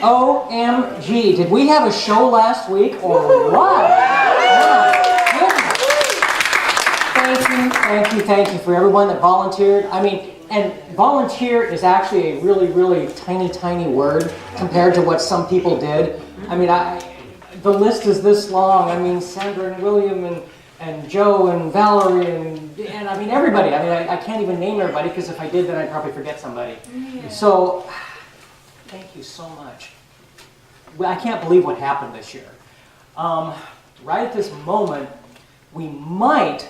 OMG. Did we have a show last week or what? Thank you for everyone that volunteered. I mean, and volunteer is actually a really, really tiny word compared to what some people did. I mean, the list is this long. I mean, Sandra and William and Joe and Valerie and I mean, everybody. I mean, I can't even name everybody because if I did, then I'd probably forget somebody. Yeah. So, thank you so much. I can't believe what happened this year. Right at this moment, we might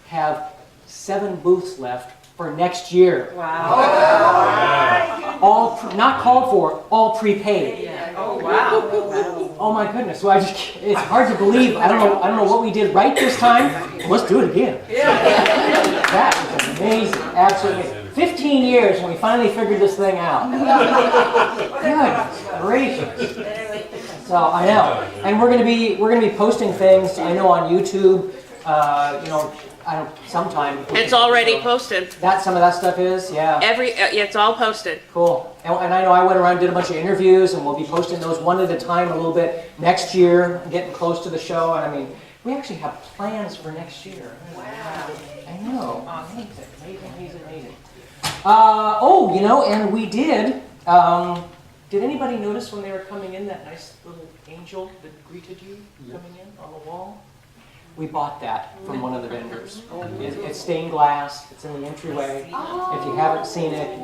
have 7 booths left for next year. Wow. All not called for, all prepaid. Yeah. Oh wow. Oh my goodness. So it's hard to believe. I don't know what we did right this time. Let's do it again. That was amazing. Absolutely amazing. 15 years and we finally figured this thing out. Goodness gracious. So I know. And we're gonna be posting things, I know, on YouTube. Sometime. It's already posted. Some of that stuff is, yeah. It's all posted. Cool. And I know I went around and did a bunch of interviews, and we'll be posting those one at a time a little bit next year, getting close to the show. And I mean, we actually have plans for next year. Wow. I know. Amazing. And we did. Did anybody notice when they were coming in that nice little angel that greeted you coming in on the wall? We bought that from one of the vendors. It's stained glass. It's in the entryway. If you haven't seen it,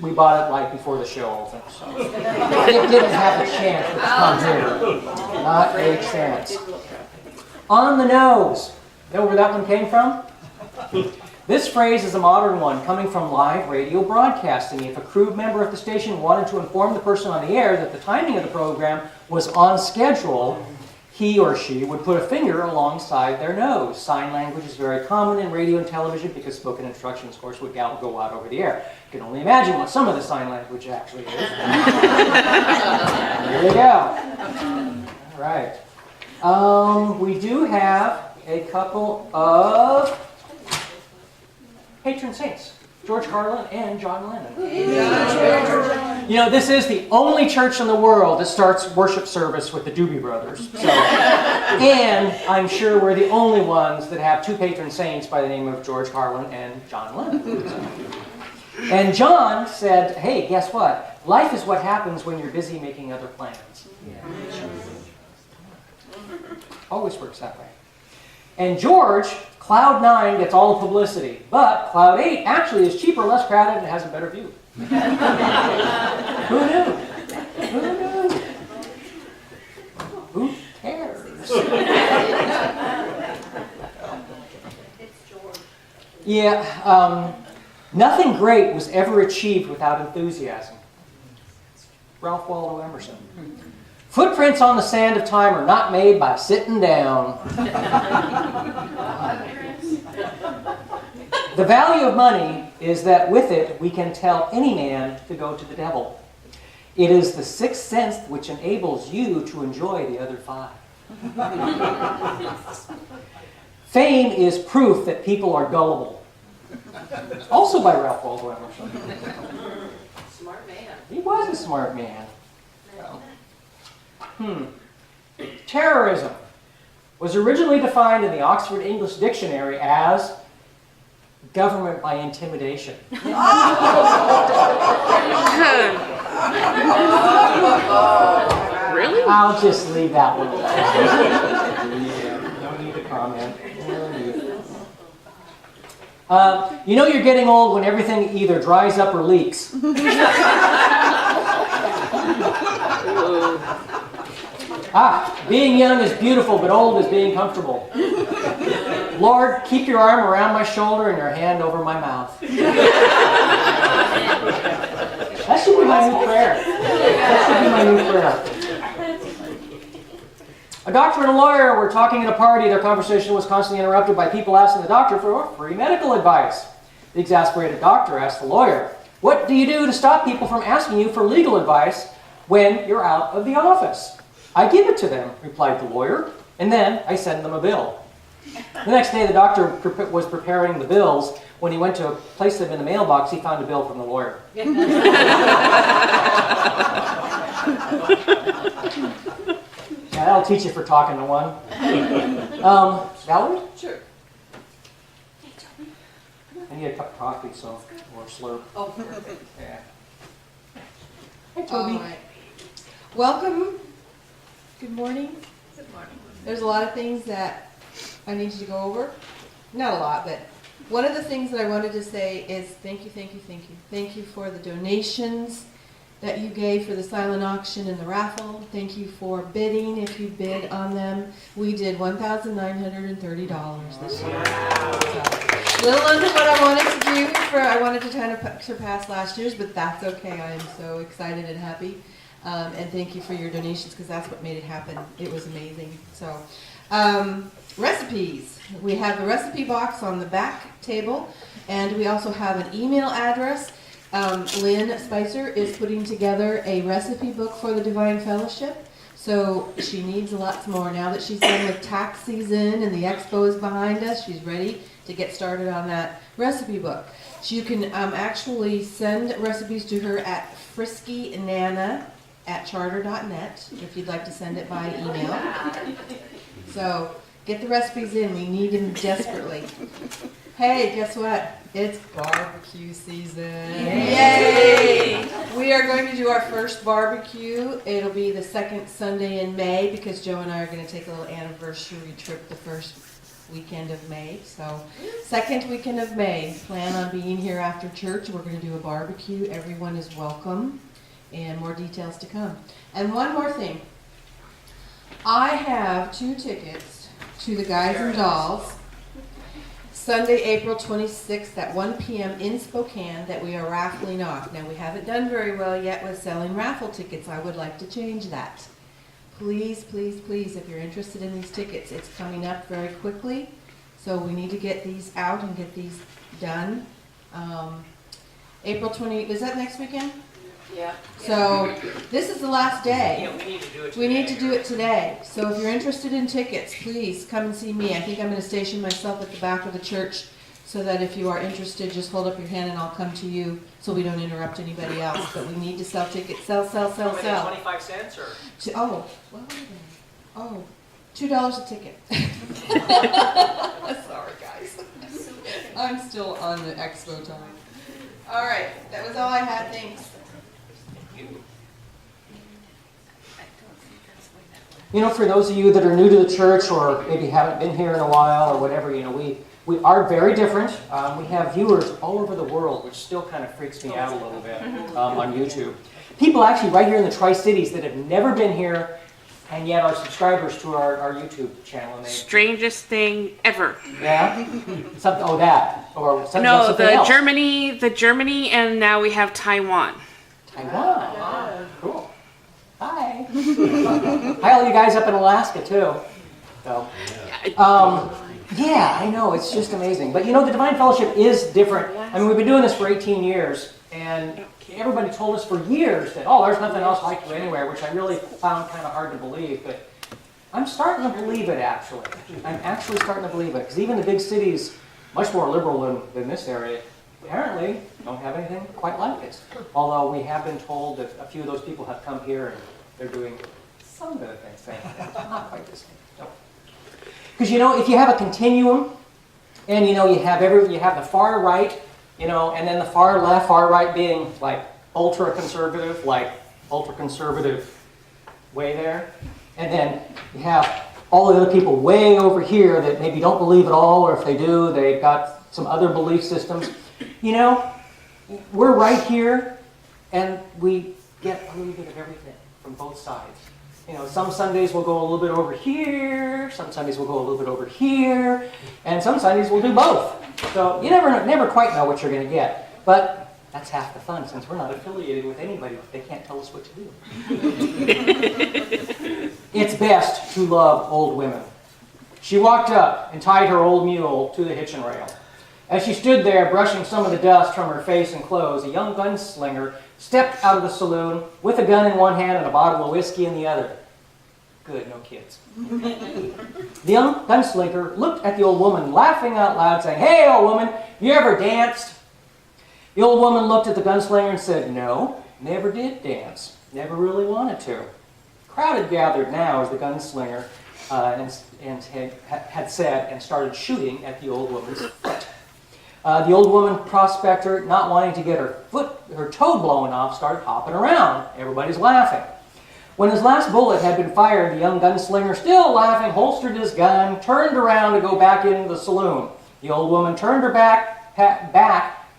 we bought it right before the show opened. So it didn't have a chance to come here. Not a chance. On the nose. Know where that one came from? This phrase is a modern one coming from live radio broadcasting. If a crew member of the station wanted to inform the person on the air that the timing of the program was on schedule, he or she would put a finger alongside their nose. Sign language is very common in radio and television because spoken instructions, of course, would go out over the air. You can only imagine what some of the sign language actually is. There you go. All right. We do have a couple of patron saints. George Carlin and John Lennon. You know, this is the only church in the world that starts worship service with the Doobie Brothers. So, and I'm sure we're the only ones that have 2 patron saints by the name of George Carlin and John Lennon. And John said, hey, guess what? Life is what happens when you're busy making other plans. Always works that way. And George, Cloud 9 gets all the publicity, but Cloud 8 actually is cheaper, less crowded, and has a better view. Who knew? Who cares? It's George. Yeah, nothing great was ever achieved without enthusiasm. Ralph Waldo Emerson. Footprints on the sand of time are not made by sitting down. The value of money is that with it we can tell any man to go to the devil. It is the 6th sense which enables you to enjoy the other 5. Fame is proof that people are gullible. Also by Ralph Waldo Emerson. Smart man. He was a smart man. Terrorism was originally defined in the Oxford English Dictionary as government by intimidation. Really? I'll just leave that one alone. No need to comment. You know you're getting old when everything either dries up or leaks. Being young is beautiful, but old is being comfortable. Lord, keep your arm around my shoulder and your hand over my mouth. That should be my new prayer. A doctor and a lawyer were talking at a party. Their conversation was constantly interrupted by people asking the doctor for free medical advice. The exasperated doctor asked the lawyer, "What do you do to stop people from asking you for legal advice when you're out of the office?" "I give it to them," replied the lawyer, "and then I send them a bill." The next day, the doctor was preparing the bills. When he went to place them in the mailbox, he found a bill from the lawyer. Yeah, that'll teach you for talking to one. Valerie? Sure. I need a cup of coffee, so, or a slurp. Oh, perfect. Yeah. Hi, All Toby. right. Welcome. Good morning. Good morning. There's a lot of things that I need you to go over. Not a lot, but one of the things that I wanted to say is thank you, thank you, thank you. Thank you for the donations that you gave for the silent auction and the raffle. Thank you for bidding if you bid on them. We did $1,930 this year. So, little under what I wanted to do I wanted to kind of surpass last year's, but that's okay. I am so excited and happy. And thank you for your donations because that's what made it happen. It was amazing. So, recipes. We have the recipe box on the back table, and we also have an email address. Lynn Spicer is putting together a recipe book for the Divine Fellowship. So she needs lots more. Now that she's done with tax season and the expo is behind us, she's ready to get started on that recipe book. So you can actually send recipes to her at friskynana@charter.net if you'd like to send it by email. So get the recipes in. We need them desperately. Hey, guess what? It's barbecue season. Yay! We are going to do our first barbecue. It'll be the second Sunday in May because Joe and I are going to take a little anniversary trip the first weekend of May. So, second weekend of May. Plan on being here after church. We're going to do a barbecue. Everyone is welcome. And more details to come. And one more thing. I have 2 tickets to the Guys and Dolls. Sunday, April 26th at 1 p.m. in Spokane that we are raffling off. Now, we haven't done very well yet with selling raffle tickets. I would like to change that. Please, please, please, if you're interested in these tickets, it's coming up very quickly. So we need to get these out and get these done. April 20th, is that next weekend? Yeah. So this is the last day. Yeah, we need to do it We need to do it today. So if you're interested in tickets, please come and see me. I think I'm going to station myself at the back of the church so that if you are interested, just hold up your hand and I'll come to you so we don't interrupt anybody else. But we need to sell tickets. Sell. 25 cents or? Oh, what are they? Oh, $2 a ticket. Sorry, guys. I'm still on the expo time. All right, that was all I had. Thanks. You know, for those of you that are new to the church or maybe haven't been here in a while or whatever, you know, we are very different. We have viewers all over the world, which still kind of freaks me out a little bit on YouTube. People actually right here in the Tri-Cities that have never been here and yet are subscribers to our YouTube channel. And Strangest thing ever. yeah? Something, oh, that. Or something, No, something the else. Germany, and now we have Taiwan. Taiwan. Cool. Hi. Hi, all you guys up in Alaska, too. So, yeah, I know. It's just amazing. But, you know, the Divine Fellowship is different. I mean, we've been doing this for 18 years, and everybody told us for years that, oh, there's nothing else like you anywhere, which I really found kind of hard to believe. But I'm starting to believe it, actually. I'm actually starting to believe it, because even the big cities, much more liberal than this area, apparently don't have anything quite like it. Although we have been told that a few of those people have come here and they're doing some of the things, not quite the same. Because you know, if you have a continuum, and you know you have the far right, you know, and then the far left, far right being like ultra conservative way there, and then you have all the other people way over here that maybe don't believe at all, or if they do, they've got some other belief systems. You know, we're right here, and we get a little bit of everything from both sides. You know, some Sundays we'll go a little bit over here, some Sundays we'll go a little bit over here, and some Sundays we'll do both. So you never quite know what you're going to get. But that's half the fun, since we're not affiliated with anybody. They can't tell us what to do. It's best to love old women. She walked up and tied her old mule to the hitching rail. As she stood there brushing some of the dust from her face and clothes, a young gunslinger stepped out of the saloon with a gun in one hand and a bottle of whiskey in the other. Good, no kids. The young gunslinger looked at the old woman, laughing out loud, saying, "Hey, old woman, you ever danced?" The old woman looked at the gunslinger and said, "No, never did dance. Never really wanted to." The crowd had gathered now as the gunslinger had said and started shooting at the old woman's foot. The old woman prospector, not wanting to get her toe blown off, started hopping around. Everybody's laughing. When his last bullet had been fired, the young gunslinger, still laughing, holstered his gun, turned around to go back into the saloon. The old woman turned her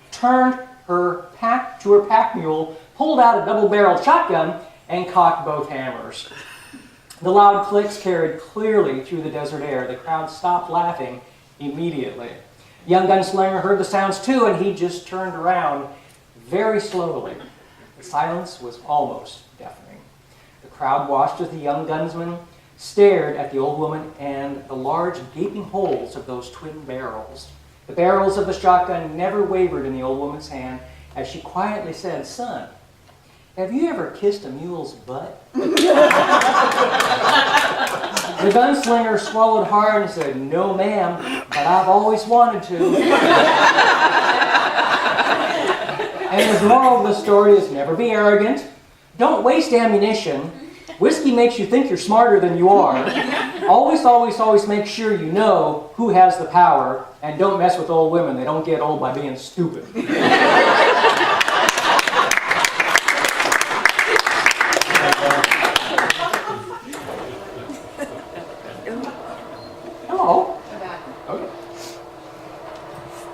turned her pack to her pack mule, pulled out a double-barreled shotgun, and cocked both hammers. The loud clicks carried clearly through the desert air. The crowd stopped laughing immediately. The young gunslinger heard the sounds too, and he just turned around very slowly. The silence was almost deafening. The crowd watched as the young gunsman stared at the old woman and the large gaping holes of those twin barrels. The barrels of the shotgun never wavered in the old woman's hand as she quietly said, "Son, have you ever kissed a mule's butt?" The gunslinger swallowed hard and said, "No, ma'am, but I've always wanted to." And his moral of the story is never be arrogant. Don't waste ammunition. Whiskey makes you think you're smarter than you are. Always, always, always make sure you know who has the power, and don't mess with old women. They don't get old by being stupid. Hello. Okay.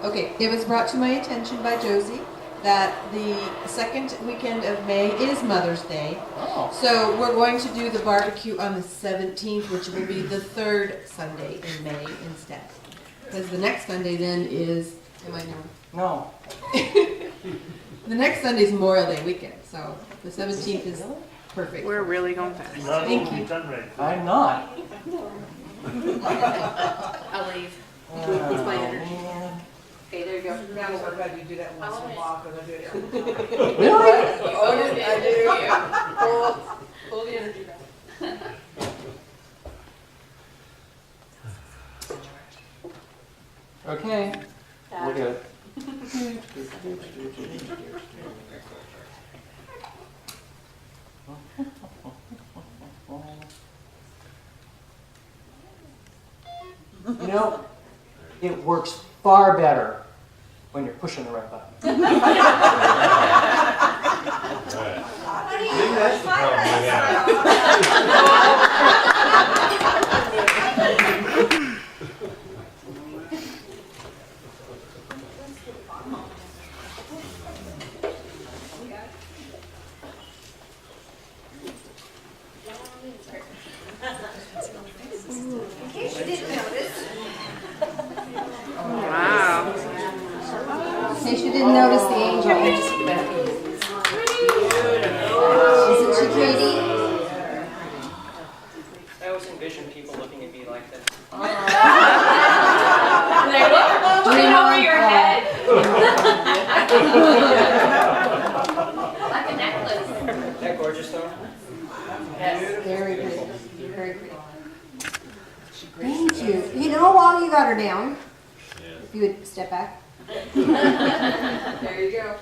Okay, it was brought to my attention by Josie that the second weekend of May is Mother's Day. Oh. So we're going to do the barbecue on the 17th, which will be the third Sunday in May instead. Because the next Sunday then is, am I known? No. The next Sunday is Memorial Day weekend, so the 17th is perfect. We're really going fast. Thank you. I'm not. I'll leave. It's my energy. Man. Okay, there you go. Now I'm glad you do that once in a while, because I do it every Really? Oh, I do. Pull the energy back. Okay. We're good. You know, it works far better when you're pushing the right button. Maybe that's the problem we have. In case you didn't notice. Wow. In case you didn't notice the angel. Isn't she pretty? I always envision people looking at me like this. Looking over your head. Like a necklace. Isn't that gorgeous though? Very pretty. Very pretty. Thank you. You know how long you got her down? If you would step back. There you go.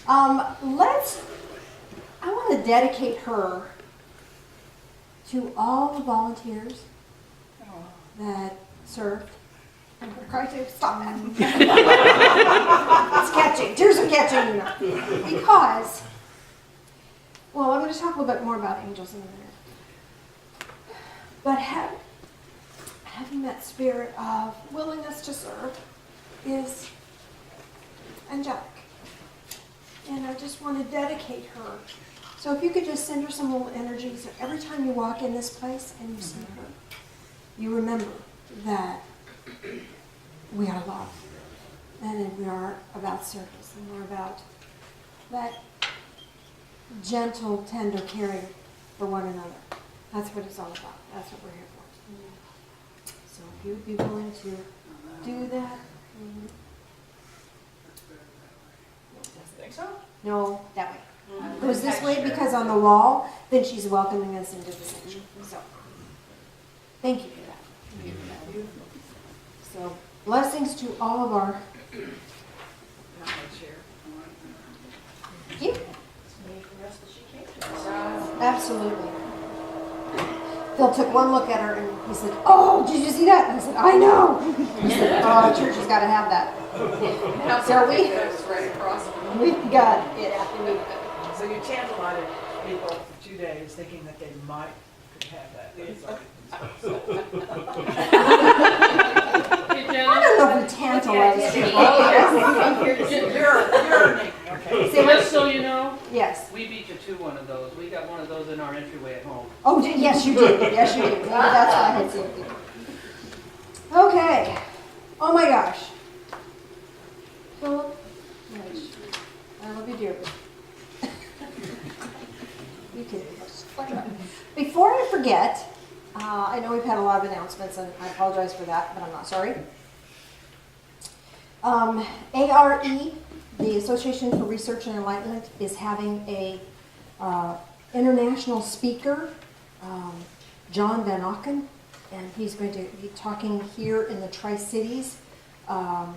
I want to dedicate her to all the volunteers that served. I'm going to cry too. Stop that. It's catching. Tears are catching. Because, well, I'm going to talk a little bit more about angels in a minute. But having that spirit of willingness to serve is angelic. And I just want to dedicate her. So if you could just send her some little energies every time you walk in this place and you see her, you remember that we are love. And we are about service. And we're about that gentle, tender caring for one another. That's what it's all about. That's what we're here for. So if you would be willing to do that. Think so? No, that way. It was this way because on the wall, then she's welcoming us into the sanctuary. So Thank you for that. So blessings to all of our. Not much here. Thank you. Absolutely. Phil took one look at her and he said, "Oh, did you see that?" And I said, "I know." He said, "Oh, church has got to have that." So It's right across from we've got it. So you tantalized people for 2 days thinking that they could have that. I don't know if we tantalize people. You're okay. Just so you know, Yes. we beat you to one of those. We got one of those in our entryway at home. Oh, yes, you did. Yes, you did. Maybe that's why I had seen it. Okay. Oh my gosh. Philip, I love you dearly. You can. Before I forget, I know we've had a lot of announcements, and I apologize for that, but I'm not sorry. ARE, the Association for Research and Enlightenment, is having a international speaker, John Van Auken, and he's going to be talking here in the Tri-Cities on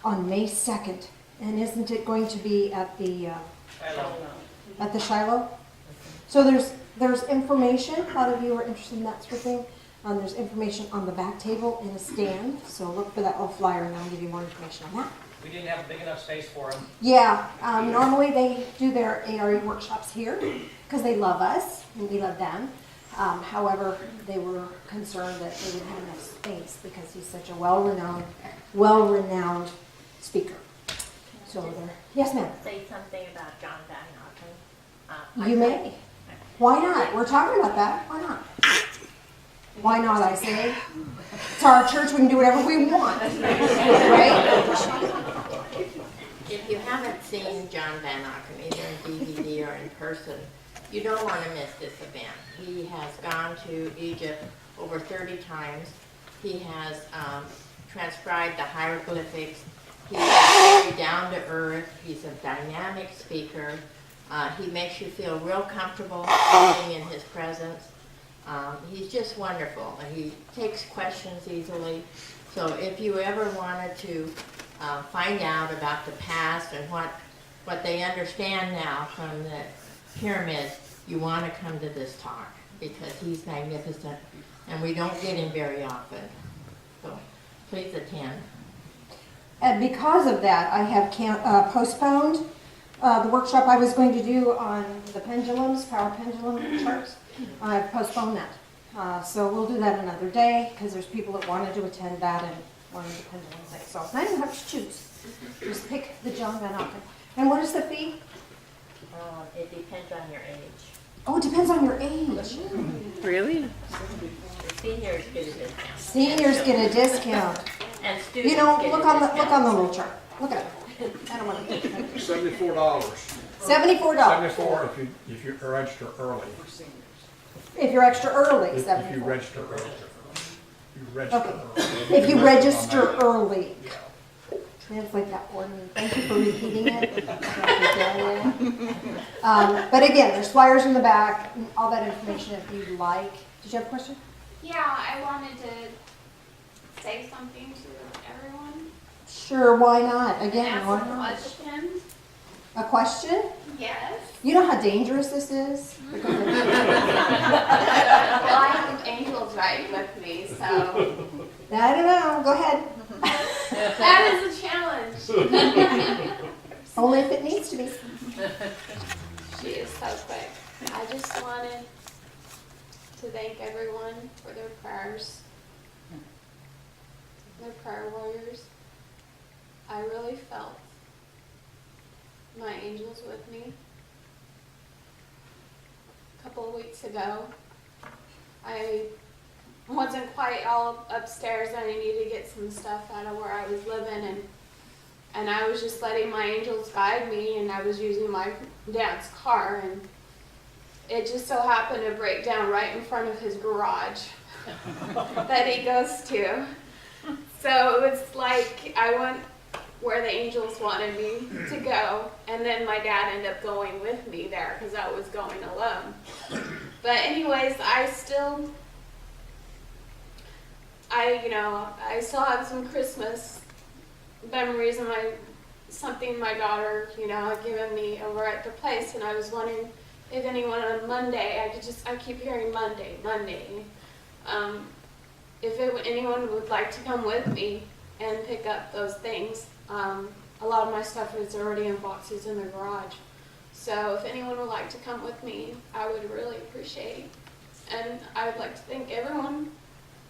May 2nd. And isn't it going to be at the Shiloh? So there's information. A lot of you are interested in that sort of thing. There's information on the back table in a stand. So look for that little flyer, and I'll give you more information on that. We didn't have a big enough space for them. Yeah, normally they do their ARE workshops here because they love us and we love them. However, they were concerned that they wouldn't have enough space because he's such a well-renowned speaker. So they're, yes, ma'am. Say something about John Van Auken. You may. Why not? We're talking about that. Why not? Why not, I say? It's our church. We can do whatever we want. Right? If you haven't seen John Van Auken, either in DVD or in person, you don't want to miss this event. He has gone to Egypt over 30 times. He has transcribed the hieroglyphics. He's very down to earth. He's a dynamic speaker. He makes you feel real comfortable being in his presence. He's just wonderful. He takes questions easily. So if you ever wanted to find out about the past and what they understand now from the pyramids, you want to come to this talk because he's magnificent and we don't get him very often. So please attend. And because of that, I have postponed the workshop I was going to do on the pendulums, power pendulum charts. I've postponed that. So we'll do that another day because there's people that wanted to attend that and wanted the pendulum thing. So now you have to choose. Just pick the John Van Auken. And what is the fee? It depends on your age. Oh, it depends on your age. Really? Seniors get a discount. Seniors get a discount. And students You know, get look a on the discount. little chart. Look at it. I don't want to. $74. $74. If you register early. If you're extra early, If you $74. register early. Okay. If you register early. It's like that ornament. Thank you for repeating it. But again, there's flyers in the back, all that information if you'd like. Did you have a question? Yeah, I wanted to say something to everyone. Sure, why not? Again, Ask why a not? question. A question? Yes. You know how dangerous this is? Well, I have angels right with me, so I don't know. Go ahead. that is a challenge. Only if it needs to be. She is so quick. I just wanted to thank everyone for their prayers, their prayer warriors. I really felt my angels with me. A couple of weeks ago, I wasn't quite all upstairs and I needed to get some stuff out of where I was living, and I was just letting my angels guide me, and I was using my dad's car, and it just so happened to break down right in front of his garage that he goes to. So it was like I went where the angels wanted me to go, and then my dad ended up going with me there because I was going alone. But anyways, I still I still have some Christmas memories and something my daughter, had given me over at the place, and I was wondering if anyone on Monday, I keep hearing Monday. If anyone would like to come with me and pick up those things. A lot of my stuff is already in boxes in the garage. So if anyone would like to come with me, I would really appreciate. And I would like to thank everyone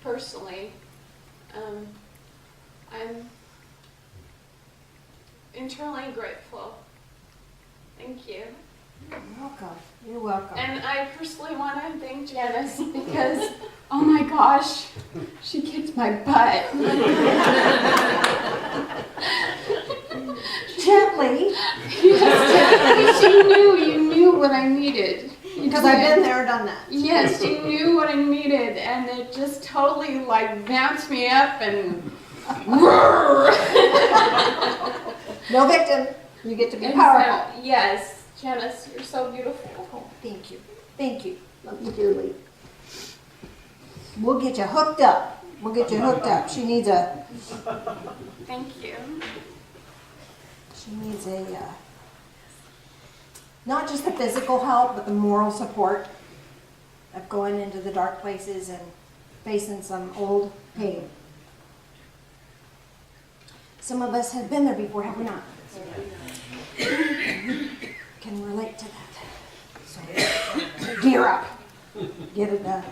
personally. I'm internally grateful. Thank you. You're welcome. You're welcome. And I personally want to thank Janice because, oh my gosh, she kicked my butt. Gently, Yes, you knew what I needed. because I've been there, done that. Yes, you knew what I needed, and it just totally vamped me up and. No victim. You get to be And powerful. so, yes, Janice, you're so beautiful. Oh, thank you. Thank you. Love you dearly. We'll get you hooked up. We'll get you hooked up. She needs a, Thank you. not just the physical help, but the moral support of going into the dark places and facing some old pain. Some of us have been there before, have we not? Can relate to that. So gear up. Get it done.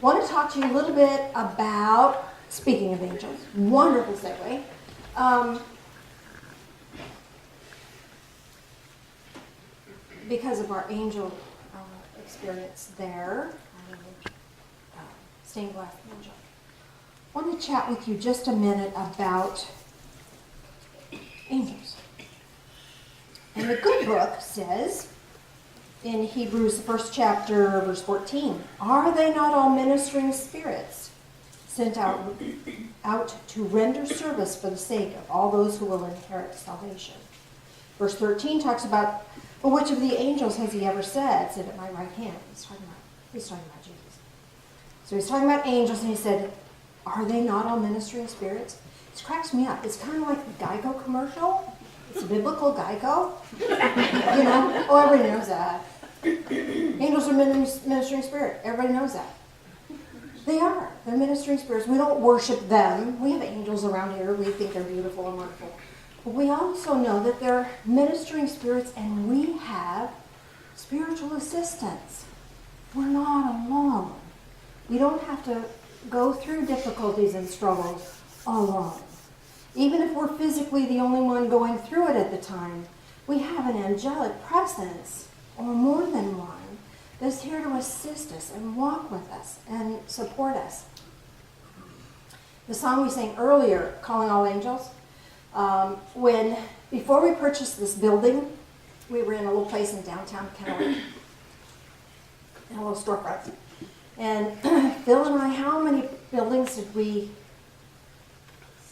Want to talk to you a little bit about, speaking of angels, wonderful segue. Because of our angel experience there, stained glass angel. I want to chat with you just a minute about angels. And the good book says in Hebrews, the first chapter, verse 14, are they not all ministering spirits sent out to render service for the sake of all those who will inherit salvation? Verse 13 talks about, but which of the angels has he ever said, sit at my right hand? He's talking about Jesus. So he's talking about angels, and he said, are they not all ministering spirits? This cracks me up. It's kind of like the Geico commercial. It's a biblical Geico. Everybody knows that. Angels are ministering spirit. Everybody knows that. They are. They're ministering spirits. We don't worship them. We have angels around here. We think they're beautiful and wonderful. But we also know that they're ministering spirits, and we have spiritual assistance. We're not alone. We don't have to go through difficulties and struggles alone. Even if we're physically the only one going through it at the time, we have an angelic presence, or more than one, that's here to assist us and walk with us and support us. The song we sang earlier, Calling All Angels, before we purchased this building, we were in a little place in downtown Kennewick, in a little storefront. And Phil and I, how many buildings did we?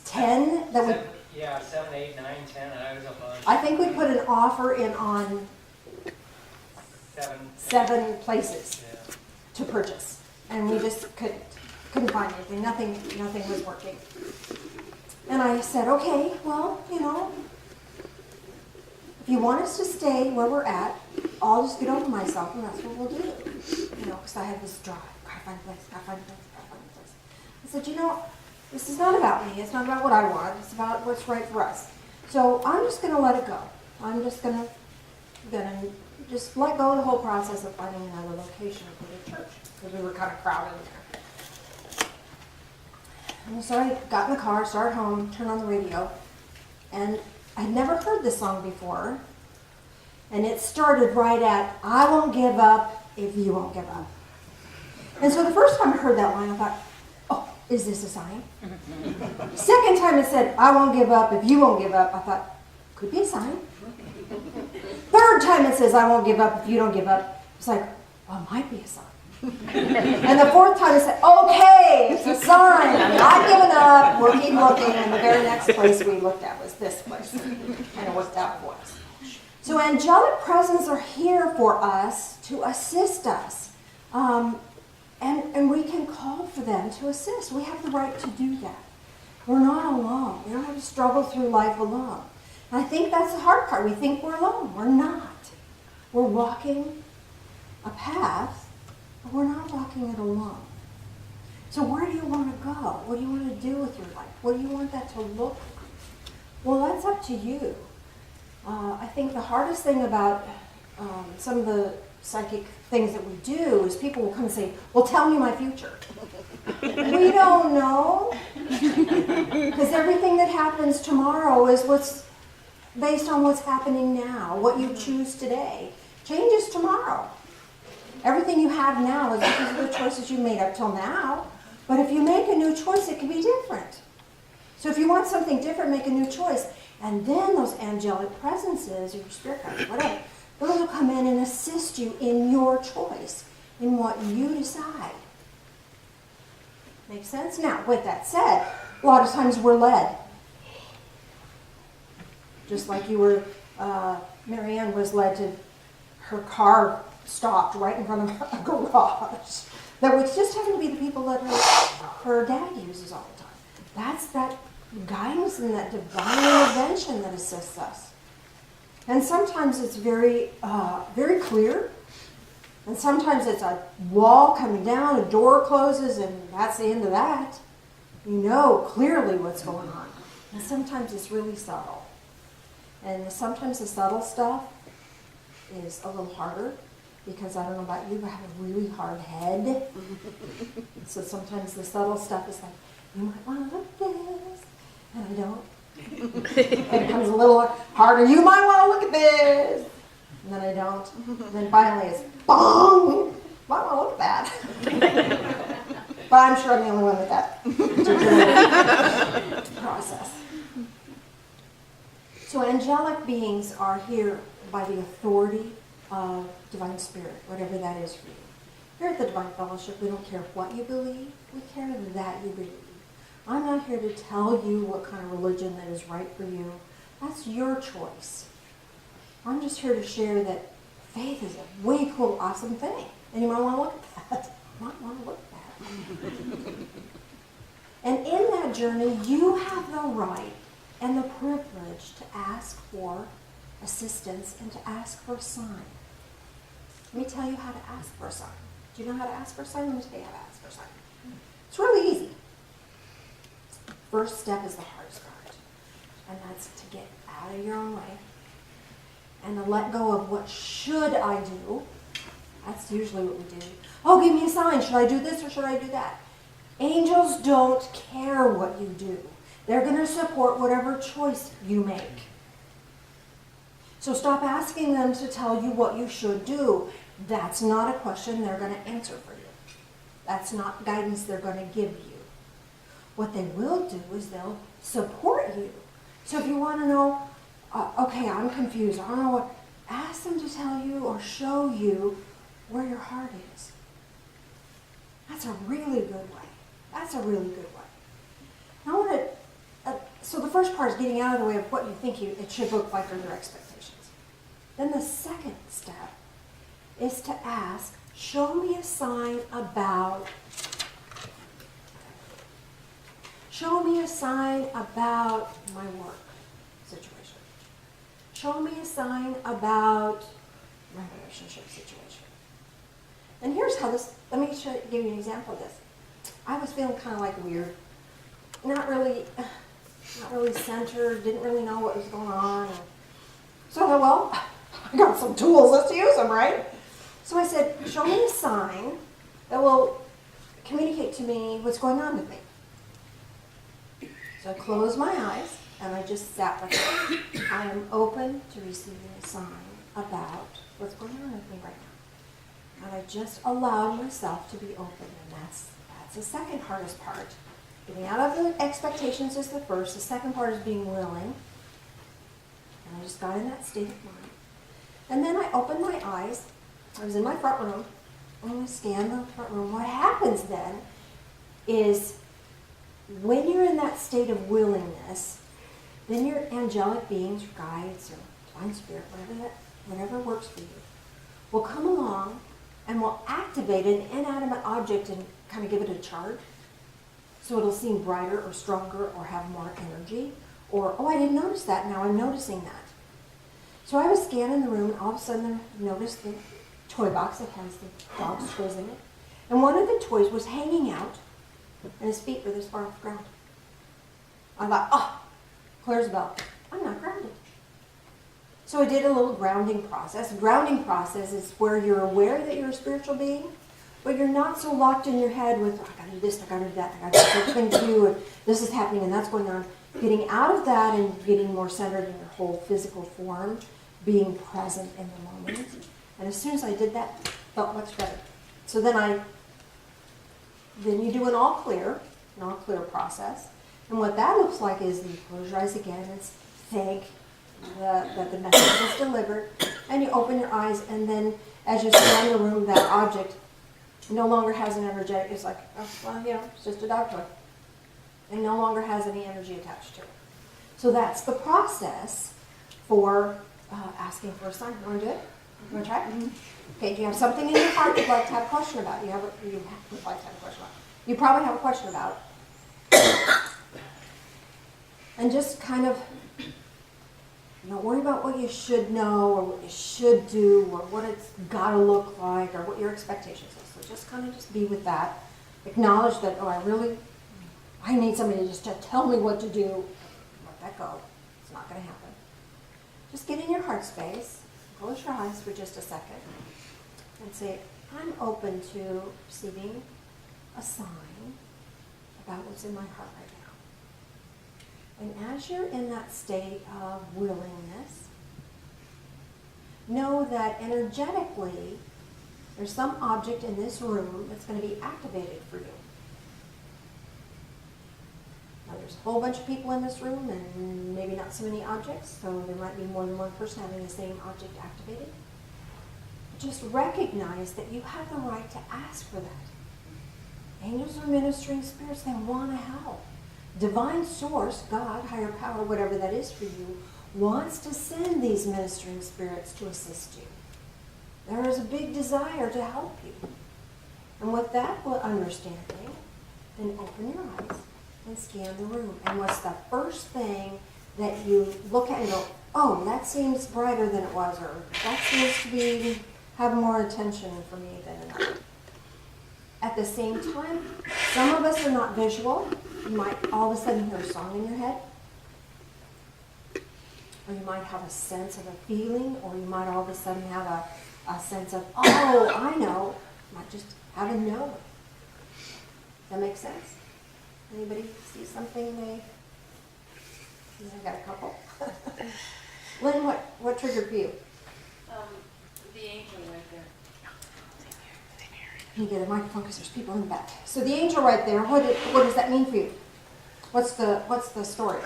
10 that we. Yeah, 7, 8, 9, 10, and I was a bunch. I think we put an offer in on 7 places to purchase, and we just couldn't find anything. Nothing was working. And I said, okay, well, if you want us to stay where we're at, I'll just get over myself, and that's what we'll do. Because I had this drive. Gotta find a place. I said, this is not about me. It's not about what I want. It's about what's right for us. So I'm just going to let it go. I'm just going to just let go of the whole process of finding another location for the church, because we were kind of crowded in there. And so I got in the car, started home, turned on the radio, and I'd never heard this song before. And it started right at, I won't give up if you won't give up. And so the first time I heard that line, I thought, oh, is this a sign? Second time it said, I won't give up if you won't give up, I thought, could be a sign. Third time it says, I won't give up if you don't give up, it's like, well, it might be a sign. And the fourth time it said, okay, it's a sign, I'm not giving up, we'll keep looking. And the very next place we looked at was this place, and it worked out for us. So angelic presence are here for us to assist us. And we can call for them to assist. We have the right to do that. We're not alone. We don't have to struggle through life alone. And I think that's the hard part. We think we're alone. We're not. We're walking a path, but we're not walking it alone. So where do you want to go? What do you want to do with your life? What do you want that to look like? Well, that's up to you. I think the hardest thing about some of the psychic things that we do is people will come and say, well, tell me my future. We don't know. Because everything that happens tomorrow is what's based on what's happening now. What you choose today changes tomorrow. Everything you have now is because of the choices you made up till now. But if you make a new choice, it can be different. So if you want something different, make a new choice. And then those angelic presences, or your spirit guides, whatever, those will come in and assist you in your choice, in what you decide. Make sense? Now, with that said, a lot of times we're led. Just like you were, Marianne was led to, her car stopped right in front of a garage. That was just happen to be the people that her dad uses all the time. That's that guidance and that divine intervention that assists us. And sometimes it's very, very clear. And sometimes it's a wall coming down, a door closes, and that's the end of that. You know clearly what's going on. And sometimes it's really subtle. And sometimes the subtle stuff is a little harder because I don't know about you, but I have a really hard head. So sometimes the subtle stuff is like, you might want to look at this. And I don't. And it becomes a little harder. You might want to look at this. And then I don't. And then finally it's bong. Might want to look at that. But I'm sure I'm the only one with that process. So angelic beings are here by the authority of Divine Spirit, whatever that is for you. Here at the Divine Fellowship, we don't care what you believe. We care that you believe. I'm not here to tell you what kind of religion that is right for you. That's your choice. I'm just here to share that faith is a way cool, awesome thing. And you might want to look at that. You might want to look at that. And in that journey, you have the right and the privilege to ask for assistance and to ask for a sign. Let me tell you how to ask for a sign. Do you know how to ask for a sign? Let me tell you how to ask for a sign. It's really easy. First step is the hardest part, and that's to get out of your own way and to let go of what should I do. That's usually what we do. Oh, give me a sign. Should I do this or should I do that? Angels don't care what you do. They're going to support whatever choice you make. So stop asking them to tell you what you should do. That's not a question they're going to answer for you. That's not guidance they're going to give you. What they will do is they'll support you. So if you want to know, okay, I'm confused, I don't know what, ask them to tell you or show you where your heart is. That's a really good way. That's a really good way. Now I want to, so the first part is getting out of the way of what you think it should look like or your expectations. Then the second step is to ask, show me a sign about my work situation. Show me a sign about my relationship situation. And here's how this, let me give you an example of this. I was feeling kind of like weird. Not really centered, didn't really know what was going on. So I thought, well, I got some tools, let's use them, right? So I said, show me a sign that will communicate to me what's going on with me. So I closed my eyes and I just sat like that. I am open to receiving a sign about what's going on with me right now. And I just allowed myself to be open, and that's the second hardest part. Getting out of the expectations is the first. The second part is being willing. And I just got in that state of mind. And then I opened my eyes. I was in my front room. And I scanned the front room. What happens then is when you're in that state of willingness, then your angelic beings, your guides, or divine spirit, whatever works for you, will come along and will activate an inanimate object and kind of give it a charge. So it'll seem brighter or stronger or have more energy. Or, oh, I didn't notice that, now I'm noticing that. So I was scanning the room, and all of a sudden I noticed the toy box that has the dog's toys in it. And one of the toys was hanging out, and his feet were this far off the ground. I thought, oh, clears the bell. I'm not grounded. So I did a little grounding process. Grounding process is where you're aware that you're a spiritual being, but you're not so locked in your head with, I gotta do this, I gotta do that, I gotta do this thing to do, and this is happening and that's going on. Getting out of that and getting more centered in your whole physical form, being present in the moment. And as soon as I did that, felt much better. So then you do an all clear process. And what that looks like is you close your eyes again and thank that the message was delivered. And you open your eyes, and then as you scan the room, that object no longer has an energetic, it's like, oh, well, you know, it's just a dog toy. It no longer has any energy attached to it. So that's the process for asking for a sign. You want to do it? You want to try it? Mm-hmm. Okay, do you have something in your heart you'd like to have a question about? You would like to have a question about. You probably have a question about it. And just kind of, don't worry about what you should know or what you should do or what it's got to look like or what your expectations are. So just kind of just be with that. Acknowledge that, oh, I need somebody to just tell me what to do. Let that go. It's not going to happen. Just get in your heart space. Close your eyes for just a second. And say, I'm open to receiving a sign about what's in my heart right now. And as you're in that state of willingness, know that energetically, there's some object in this room that's going to be activated for you. Now, there's a whole bunch of people in this room and maybe not so many objects, so there might be more than one person having the same object activated. Just recognize that you have the right to ask for that. Angels are ministering spirits, they want to help. Divine source, God, higher power, whatever that is for you, wants to send these ministering spirits to assist you. There is a big desire to help you. And with that understanding, then open your eyes and scan the room. And what's the first thing that you look at and go, oh, that seems brighter than it was, or that seems to have more attention for me than another. At the same time, some of us are not visual. You might all of a sudden hear a song in your head. Or you might have a sense of a feeling, or you might all of a sudden have a sense of, oh, I know. You might just have a know. Does that make sense? Anybody see something they... I got a couple. Lynn, what triggered for you? The angel right there. Can you get a microphone because there's people in the back. So the angel right there, what does that mean for you? What's the story?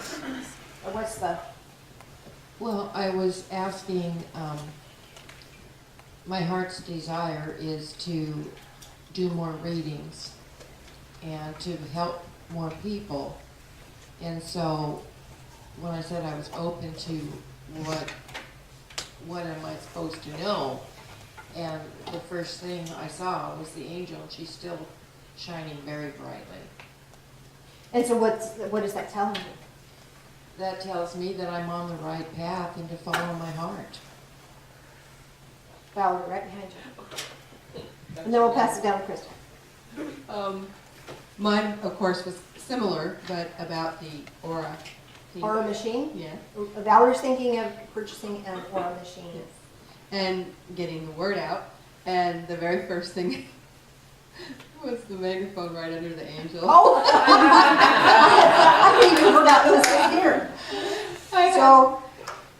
Or what's the... Well, I was asking, my heart's desire is to do more readings and to help more people. And so when I said I was open to what am I supposed to know, and the first thing I saw was the angel, and she's still shining very brightly. And so what does that tell you? That tells me that I'm on the right path and to follow my heart. Valerie, right behind you. And then we'll pass it down to Krista. Mine, of course, was similar, but about the aura. Aura machine? Yeah. Valerie's thinking of purchasing an aura machine. Yes. And getting the word out. And the very first thing was the megaphone right under the angel. Oh! I think you forgot this was here. So,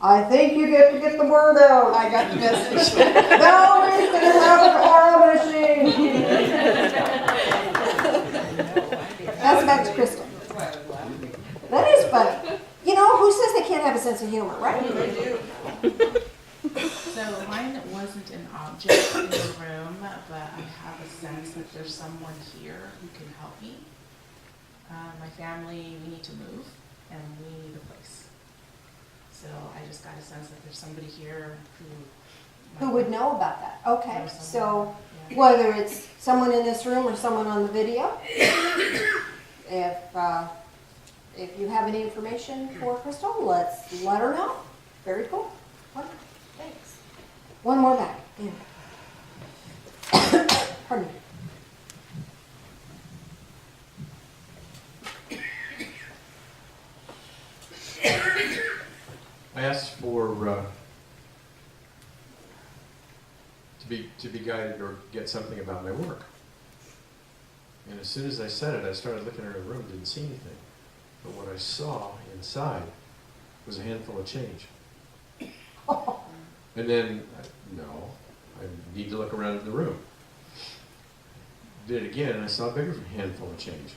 I think you get to get the word out. I got the message. Valerie's going to have an aura machine. That's back to Krista. That is funny. You know, who says they can't have a sense of humor, right? They do. So mine wasn't an object in the room, but I have a sense that there's someone here who can help me. My family, we need to move, and we need a place. So I just got a sense that there's somebody here who Who would know about that? Okay, Or so someone, yeah. whether it's someone in this room or someone on the video, if you have any information for Crystal, let her know. Very cool. Wonderful. Thanks. One more bag. Yeah. Pardon me. I asked for to be guided or get something about my work. And as soon as I said it, I started looking around the room, didn't see anything. But what I saw inside was a handful of change. And then, no, I need to look around in the room. Did it again, and I saw a bigger handful of change.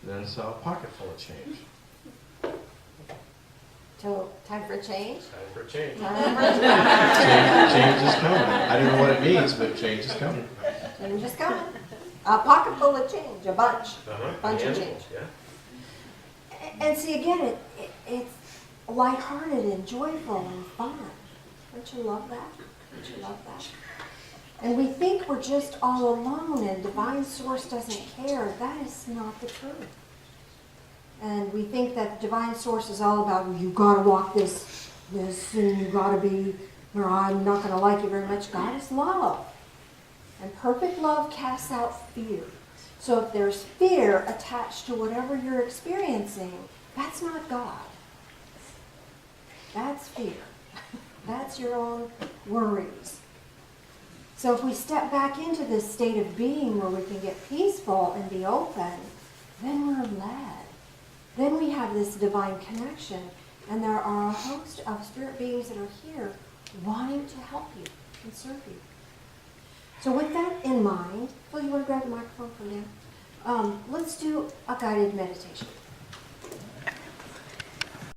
And then I saw a pocket full of change. So, time for a change? Time for a change. Time for a change. Change is coming. I don't know what it means, but change is coming. Change is coming. A pocket full of change, a bunch. Bunch of change. Yeah. And see, again, it's lighthearted and joyful and fun. Don't you love that? Don't you love that? And we think we're just all alone and divine source doesn't care. That is not the truth. And we think that divine source is all about, well, you gotta walk this, and you gotta be, or I'm not gonna like you very much. God is love. And perfect love casts out fear. So if there's fear attached to whatever you're experiencing, that's not God. That's fear. That's your own worries. So if we step back into this state of being where we can get peaceful and be open, then we're led. Then we have this divine connection, and there are a host of spirit beings that are here wanting to help you and serve you. So with that in mind, Phil, you want to grab the microphone from there? Let's do a guided meditation.